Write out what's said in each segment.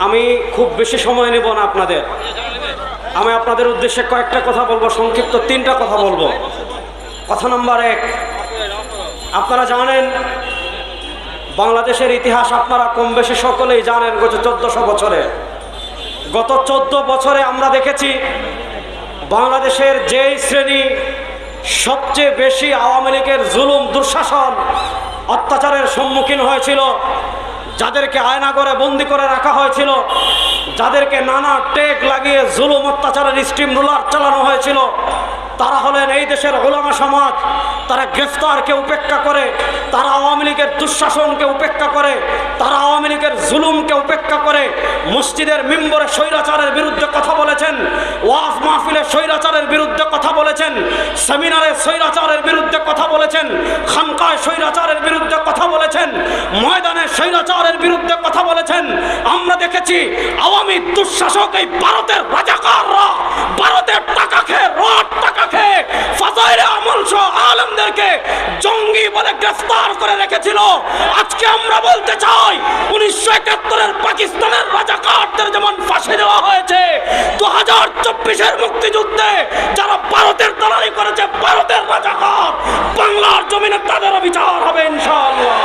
আমি খুব বেশি সময় নেব না আপনাদের। আমি আপনাদের উদ্দেশ্যে কয়েকটা কথা বলবো, সংক্ষিপ্ত 3টা কথা বলবো। কথা নম্বর 1, আপনারা জানেন বাংলাদেশের ইতিহাস আপনারা কম বেশি সকলেই জানেন। গত 1400 বছরে, গত 14 বছরে আমরা দেখেছি বাংলাদেশের যেই শ্রেণী সবচেয়ে বেশি আওয়ামী লীগের জুলুম, দুঃশাসন, অত্যাচারের সম্মুখীন হয়েছিল, যাদেরকে আয়নাঘরে বন্দি করে রাখা হয়েছিল, যাদেরকে নানা টেক লাগিয়ে জুলুম অত্যাচারের স্টিম রুলার চালানো হয়েছিল, তারা হলেন এই দেশের ওলামা সমাজ। তারা গ্রেফতারকে উপেক্ষা করে, তারা আওয়ামী লীগের দুঃশাসনকে উপেক্ষা করে, তারা আওয়ামী লীগের জুলুমকে উপেক্ষা করে মসজিদের মিম্বরে স্বৈরাচারের বিরুদ্ধে কথা বলেছেন, ওয়াজ মাহফিলে স্বৈরাচারের বিরুদ্ধে কথা বলেছেন, সেমিনারে স্বৈরাচারের বিরুদ্ধে কথা বলেছেন, খানকায় স্বৈরাচারের বিরুদ্ধে কথা বলেছেন, ময়দানে স্বৈরাচারের বিরুদ্ধে কথা বলেছেন। আমরা দেখেছি আওয়ামী দুঃশাসক এই ভারতের রাজাকাররা ভারতের টাকা খেয়ে, রড টাকা খেয়ে ফাজাইলে আমল সহ আলেমদেরকে জঙ্গি বলে গ্রেফতার করে রেখেছিল। আজকে আমরা বলতে চাই 1971-এর পাকিস্তানের রাজাকারদের যেমন ফাঁসি দেওয়া হয়েছে, 2024-এর মুক্তিযুদ্ধে যারা ভারতের দালালি করেছে, ভারতের রাজাকার, বাংলার জমিনে তাদেরও বিচার হবে ইনশাআল্লাহ।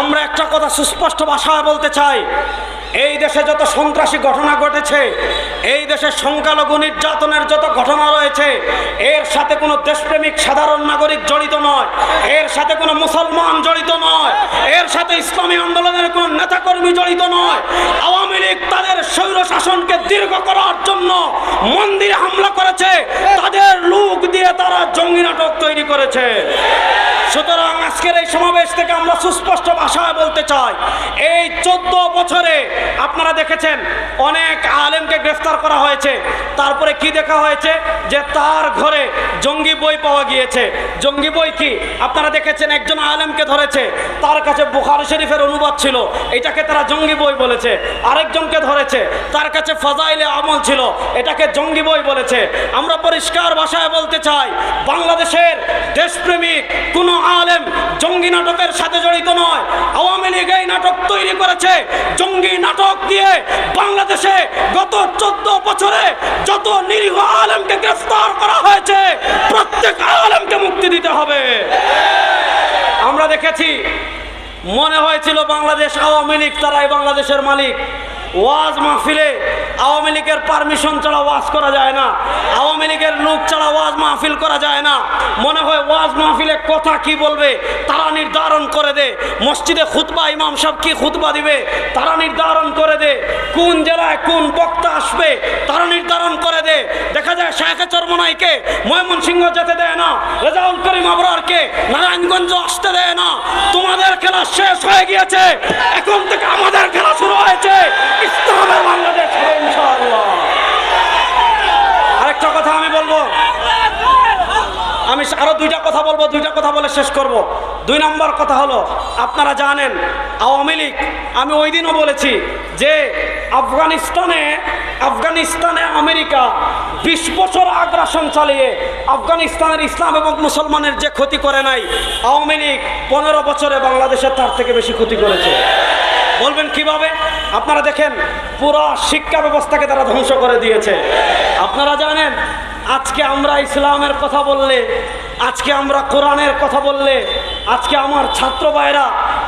আমরা একটা কথা সুস্পষ্ট ভাষায় বলতে চাই, এই দেশে যত সন্ত্রাসী ঘটনা ঘটেছে, এই দেশে সংখ্যালঘু নির্যাতনের যত ঘটনা রয়েছে, এর সাথে কোনো দেশপ্রেমিক সাধারণ নাগরিক জড়িত নয়, এর সাথে কোনো মুসলমান জড়িত নয়, এর সাথে ইসলামী আন্দোলনের কোনো নেতাকর্মী জড়িত নয়। আওয়ামী লীগ তাদের স্বৈর শাসনকে দীর্ঘ করার জন্য মন্দিরে হামলা করেছে, তাদের লোক দিয়ে তারা জঙ্গি নাটক তৈরি করেছে। সুতরাং আজকের এই সমাবেশ থেকে আমরা সুস্পষ্ট ভাষায় বলতে চাই, এই 14 বছরে আপনারা দেখেছেন অনেক আলেমকে গ্রেফতার করা হয়েছে। তারপরে কি দেখা হয়েছে যে তার ঘরে জঙ্গি বই পাওয়া গিয়েছে। জঙ্গি বই কি আপনারা দেখেছেন, একজন আলেমকে ধরেছে, তার কাছে বুখারী শরীফের অনুবাদ ছিল, এটাকে তারা জঙ্গি বই বলেছে। আরেকজনকে ধরেছে, তার কাছে ফাজাইলে আমল ছিল, এটাকে জঙ্গি বই বলেছে। আমরা পরিষ্কার ভাষায় বলতে চাই, বাংলাদেশের দেশপ্রেমিক কোন আলেম জঙ্গি নাটকের সাথে জড়িত নয়। আওয়ামী লীগ এই নাটক তৈরি করেছে, জঙ্গি নাটক দিয়ে বাংলাদেশে গত 14 বছরে যত নিরীহ আলেমকে গ্রেফতার করা হয়েছে, প্রত্যেক আলেমকে মুক্তি দিতে হবে। আমরা দেখেছি, মনে হয়েছিল বাংলাদেশ আওয়ামী লীগ তারাই বাংলাদেশের মালিক। ওয়াজ মাহফিলে আওয়ামী লীগের পারমিশন ছাড়া ওয়াজ করা যায় না, আওয়ামী লীগের লোক ছাড়া ওয়াজ মাহফিল করা যায় না। মনে হয় ওয়াজ মাহফিলে কথা কি বলবে তারা নির্ধারণ করে দে, মসজিদে খুতবা ইমাম সাহেব কি খুতবা দিবে তারা নির্ধারণ করে দে, কোন জেলায় কোন বক্তা আসবে তারা নির্ধারণ করে দে। দেখা যায় শায়েখে চরমনাইকে ময়মনসিংহ যেতে দেয় না, রেজাউল করিম আবরারকে নারায়ণগঞ্জ আসতে দেয় না। তোমাদের খেলা শেষ হয়ে গিয়েছে, এখন থেকে আমাদের খেলা শুরু হয়েছে, ইসলামের বাংলাদেশ হবে ইনশাআল্লাহ। আরেকটা কথা আমি বলবো, আমি আরো 2টা কথা বলবো, 2টা কথা বলে শেষ করব। 2 নম্বর কথা হলো, আপনারা জানেন আওয়ামী লীগ, আমি ওই দিনও বলেছি যে আফগানিস্তানে আমেরিকা 20 বছর আগ্রাসন চালিয়ে আফগানিস্তানের ইসলাম এবং মুসলমানের যে ক্ষতি করে নাই, আওয়ামী লীগ 15 বছরে বাংলাদেশের তার থেকে বেশি ক্ষতি করেছে। বলবেন কিভাবে? আপনারা দেখেন, পুরো শিক্ষা ব্যবস্থাকে তারা ধ্বংস করে দিয়েছে। আপনারা জানেন আজকে আমরা ইসলামের কথা বললে, আজকে আমরা কোরআনের কথা বললে, আজকে আমার ছাত্র ভাইরা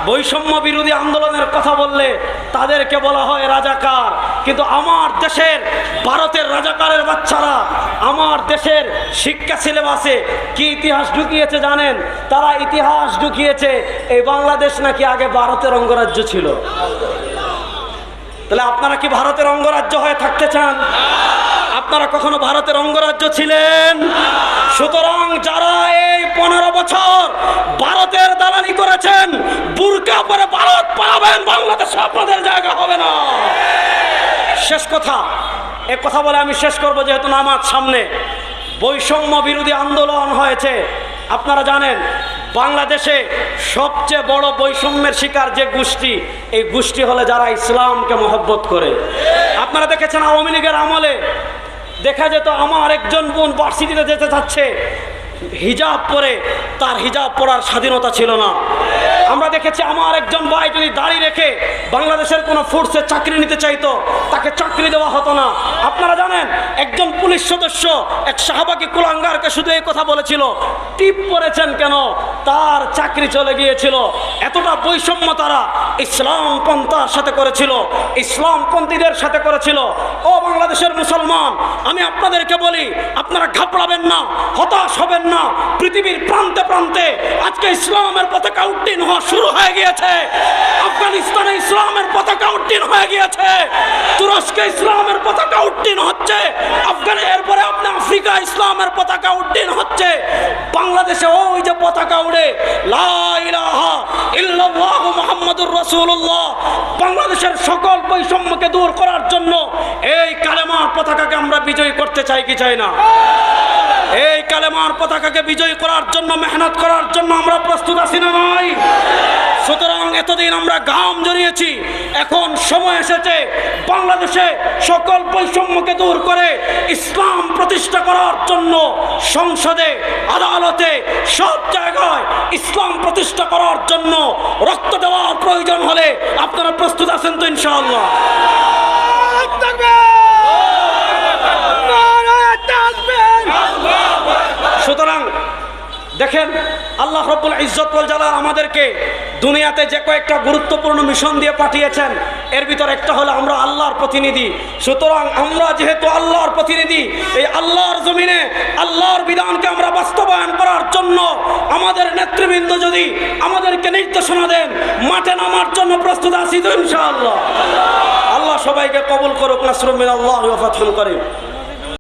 বৈষম্য বিরোধী আন্দোলনের কথা বললে তাদেরকে বলা হয় রাজাকার। কিন্তু আমার দেশের ভারতের রাজাকারের বাচ্চারা আমার দেশের শিক্ষা সিলেবাসে কি ইতিহাস ঢুকিয়েছে জানেন? তারা ইতিহাস ঢুকিয়েছে এই বাংলাদেশ নাকি আগে ভারতের অঙ্গরাজ্য ছিল। তাহলে আপনারা কি ভারতের অঙ্গরাজ্য হয়ে থাকতে চান? আপনারা কখনো ভারতের অঙ্গরাজ্য ছিলেন? সুতরাং যারা এই 15 বছর ভারতের দালালি করেছেন, বুরকা পরে ভারত পালাবেন, বাংলাদেশে আপনাদের জায়গা হবে না। শেষ কথা, এক কথা বলে আমি শেষ করব, যেহেতু নামাজ সামনে। বৈষম্য বিরোধী আন্দোলন হয়েছে। আপনারা জানেন বাংলাদেশে সবচেয়ে বড় বৈষম্যের শিকার যে গোষ্ঠী, এই গোষ্ঠী হলে যারা ইসলামকে মহব্বত করে। আপনারা দেখেছেন আওয়ামী লীগের আমলে দেখা যেত আমার একজন বোন ভার্সিটিতে যেতে চাচ্ছে, হিজাব পরে, তার হিজাব পরার স্বাধীনতা ছিল না। আমরা দেখেছি আমার একজন ভাই যদি দাড়ি রেখে বাংলাদেশের কোনো ফোর্সে চাকরি নিতে চাইতো, তাকে চাকরি দেওয়া হতো না। আপনারা জানেন একজন পুলিশ সদস্য এক শাহবাগী কুলাঙ্গারকে শুধু এই কথা বলেছিল, টিপ পরেছেন কেন, তার চাকরি চলে গিয়েছিল। এতটা বৈষম্য তারা ইসলাম পন্থার সাথে করেছিল, ইসলামপন্থীদের সাথে করেছিল। ও বাংলাদেশের মুসলমান, আমি আপনাদেরকে বলি, আপনারা ঘাবড়াবেন না, হতাশ হবেন না। পৃথিবীর প্রান্তে প্রান্তে আজকে ইসলামের পতাকা উড্ডীন হওয়া শুরু হয়ে গিয়েছে। আফগানিস্তানে ইসলামের পতাকা উড্ডীন হয়ে গিয়েছে, তুরস্কে ইসলামের পতাকা উড্ডীন হচ্ছে, এরপরে আপনি আফ্রিকা ইসলামের পতাকা উড্ডীন হচ্ছে। বাংলাদেশে ওই যে পতাকা উড়ে লা ইলাহা ইল্লাল্লাহু মুহাম্মাদুর রাসূলুল্লাহ, বাংলাদেশের সকল বৈষম্যকে দূর করার জন্য এই কালেমার পতাকাকে আমরা বিজয়ী করতে চাই কি চাই না? এই কালেমার পতাকাকে বিজয়ী করার জন্য, মেহনত করার জন্য আমরা প্রস্তুত আছি না নাই? সুতরাং এতদিন আমরা ঘাম জড়িয়েছি, এখন সময় এসেছে বাংলাদেশে সকল বৈষম্যকে দূর করে ইসলাম প্রতিষ্ঠা করার জন্য সংসদে, আদালতে, সব জায়গায় ইসলাম প্রতিষ্ঠা করার জন্য রক্ত দেওয়ার প্রয়োজন হলে আপনারা প্রস্তুত আছেন তো ইনশাআল্লাহ? সুতরাং দেখেন, আল্লাহ রাব্বুল ইজ্জত ওয়াল জালাল আমাদেরকে দুনিয়াতে যে কয়েকটা গুরুত্বপূর্ণ মিশন দিয়ে পাঠিয়েছেন, এর ভিতর একটা হলো আমরা আল্লাহর প্রতিনিধি। সুতরাং আমরা যেহেতু আল্লাহর প্রতিনিধি, এই আল্লাহর জমিনে আল্লাহর বিধানকে আমরা বাস্তবায়ন করার জন্য আমাদের নেতৃবৃন্দ যদি আমাদেরকে নির্দেশনা দেন, মাঠে নামার জন্য প্রস্তুত আছি তো ইনশাআল্লাহ? আল্লাহ সবাইকে কবুল করুক। নাসরুম মিনাল্লাহি ওয়া ফাতহুন করিম।